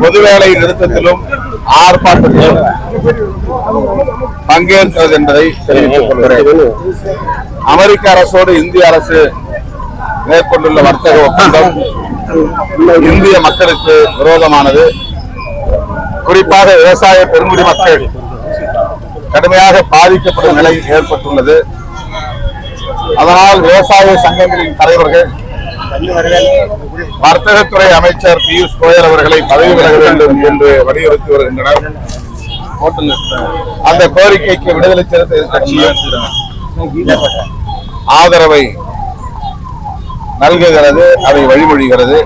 பொதுவேலை நிறுத்தத்திலும் ஆர்ப்பாட்டத்திலும் பங்கேற்கிறது என்பதை தெரிவித்துக் கொள்கிறேன். அமெரிக்க அரசோடு இந்திய அரசு மேற்கொண்டுள்ள வர்த்தக ஒப்பந்தம் இந்திய மக்களுக்கு விரோதமானது. குறிப்பாக விவசாய பெருங்குடி மக்கள் கடுமையாக பாதிக்கப்படும் நிலை ஏற்பட்டுள்ளது. அதனால் விவசாய சங்கங்களின் தலைவர்கள் வர்த்தகத்துறை அமைச்சர் பியூஷ் கோயல் அவர்களை பதவி விலக வேண்டும் என்று வலியுறுத்தி வருகின்றனர். அந்த கோரிக்கைக்கு விடுதலை சிறுத்தைகள் கட்சியும் ஆதரவை நல்குகிறது, அதை வழிமொழிகிறது.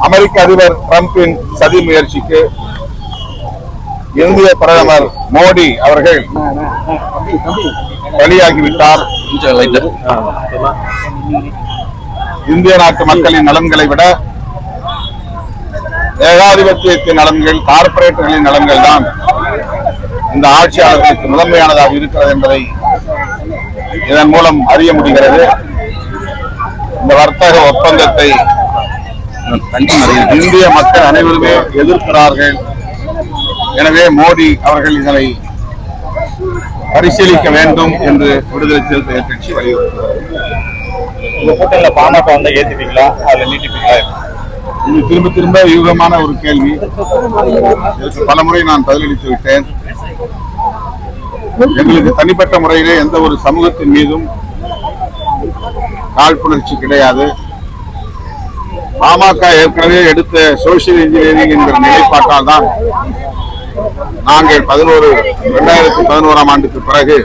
அமெரிக்க அதிபர் டிரம்பின் சதி முயற்சிக்கு இந்திய பிரதமர் மோடி அவர்கள் பலியாகிவிட்டார். இந்திய நாட்டு மக்களின் நலன்களை விட ஏகாதிபத்தியத்தின் நலன்கள், கார்பரேட்டுகளின் நலன்கள் தான் இந்த ஆட்சியாளர்களுக்கு முதன்மையானதாக இருக்கிறது என்பதை இதன் மூலம் அறிய முடிகிறது. இந்த வர்த்தக ஒப்பந்தத்தை இந்திய மக்கள் அனைவருமே எதிர்க்கிறார்கள். எனவே மோடி அவர்கள் இதனை பரிசீலிக்க வேண்டும் என்று விடுதலை சிறுத்தைகள் கட்சி வலியுறுத்துகிறது. இந்த கூட்டத்தில் பாமக வந்தா ஏத்துப்பீங்களா, அதுல நீட்டிப்பீங்களா? இது திரும்ப திரும்ப யூகமான ஒரு கேள்வி. பல முறை நான் பதிலளித்து விட்டேன். எங்களுக்கு தனிப்பட்ட முறையிலே எந்த ஒரு சமூகத்தின் மீதும் காழ்ப்புணர்ச்சி கிடையாது. பாமக ஏற்கனவே எடுத்த சோசியல் இன்ஜினியரிங் என்கிற நிலைப்பாட்டால் தான் நாங்கள் 2011ஆம் ஆண்டுக்கு பிறகு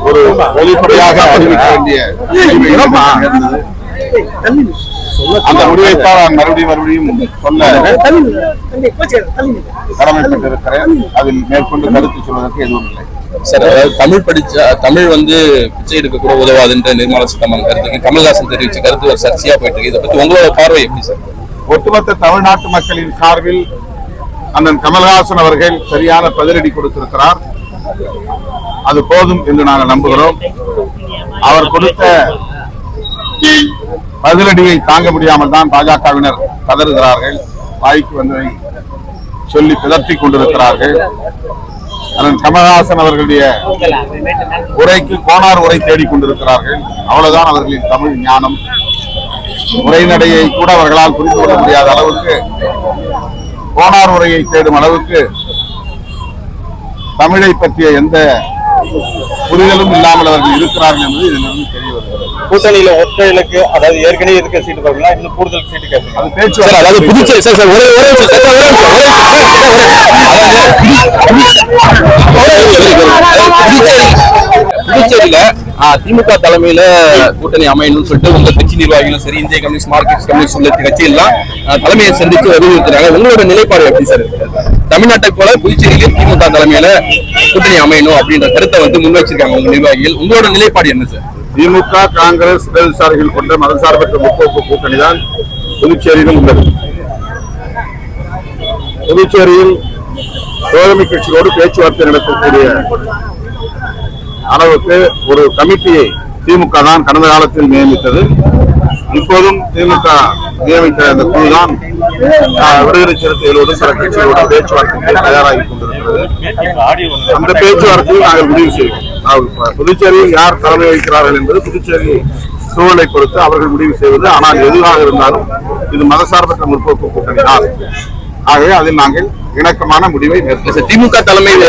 ஒரு வெளிப்படையாக அறிவிக்க வேண்டிய இருந்தது. அந்த முடிவைத்தான் நான் மறுபடியும் சொல்ல கடமைப்பட்டிருக்கிறேன். அதில் மேற்கொண்டு கருத்து சொல்வதற்கு எதுவும் இல்லை. சார், அதாவது தமிழ் வந்து பிச்சை எடுக்க கூட உதவாதுன்ற நிர்மலா சீதாராமன் கருத்துக்கு கமல்ஹாசன் தெரிவிச்ச கருத்து ஒரு சர்ச்சையா போயிட்டு இருக்கு. இதை பத்தி உங்களோட பார்வை எப்படி சார்? ஒட்டுமொத்த தமிழ்நாட்டு மக்களின் சார்பில் அண்ணன் கமல்ஹாசன் அவர்கள் சரியான பதிலடி கொடுத்திருக்கிறார். அது போதும் என்று நாங்கள் நம்புகிறோம். அவர் கொடுத்த பதிலடியை தாங்க முடியாமல் தான் பாஜகவினர் கதறுகிறார்கள். வாய்க்கு வந்ததை சொல்லி பிதற்றிக் கொண்டிருக்கிறார்கள். அண்ணன் கமல்ஹாசன் அவர்களுடைய உரைக்கு கோனார் உரை தேடிக் கொண்டிருக்கிறார்கள். அவ்வளவுதான் அவர்களின் தமிழ் ஞானம். உரைநடையை கூட அவர்களால் புரிந்து கொள்ள முடியாத அளவுக்கு கோனார் உரையை தேடும் அளவுக்கு தமிழை பற்றிய எந்த புரிதலும் இல்லாமல் அவர்கள் இருக்கிறார்கள் என்பது இதிலிருந்து தெரிய வருகிறது. கூட்டணியில ஒற்றை இலக்கு, அதாவது ஏற்கனவே இருக்க சீட்டு பார்க்கலாம், இன்னும் கூடுதல் சீட்டு கேட்பீங்க. அது பேச்சுவார்த்தை. அதாவது புதுச்சேரி புதுச்சேரியில திமுக தலைமையில கூட்டணி அமையணும்னு சொல்லிட்டு உங்க கட்சி நிர்வாகிகளும் சரி, இந்திய கம்யூனிஸ்ட், மார்க்சிஸ்ட் கம்யூனிஸ்ட் உள்ள கட்சியெல்லாம் தலைமையை சந்திச்சு வலியுறுத்துறாங்க. உங்களோட நிலைப்பாடு எப்படி சார் இருக்கு? தமிழ்நாட்டை போல புதுச்சேரியிலும் திமுக தலைமையில கூட்டணி அமையணும் அப்படின்ற கருத்தை வந்து முன் வச்சிருக்காங்க உங்க நிர்வாகிகள். உங்களோட நிலைப்பாடு என்ன சார்? திமுக, காங்கிரஸ், இடதுசாரிகள் கொண்ட மதசார்பற்ற முற்போக்கு கூட்டணி தான் புதுச்சேரியிலும் உள்ளது. புதுச்சேரியில் தோழமை கட்சிகளோடு பேச்சுவார்த்தை நடத்தக்கூடிய அளவுக்கு ஒரு கமிட்டியை திமுக தான் கடந்த காலத்தில் நியமித்தது. இப்போதும் திமுக நியமித்த அந்த குழு தான் விடுதலை சிறுத்தைகளோடு சில கட்சிகளோடு பேச்சுவார்த்தைக்கு தயாராகி கொண்டிருக்கிறது. அந்த பேச்சுவார்த்தையில் நாங்கள் முடிவு செய்வோம். புதுச்சேரியில் யார் தலைமை வகிக்கிறார்கள் என்பது புதுச்சேரி சூழலை பொறுத்து அவர்கள் முடிவு செய்வது. ஆனால் எதுவாக இருந்தாலும் இது மதசார்பற்ற முற்போக்கு கூட்டணி தான். ஆகவே அதில் நாங்கள் இணக்கமான முடிவை மேற்கொள்வோம். திமுக தலைமையில்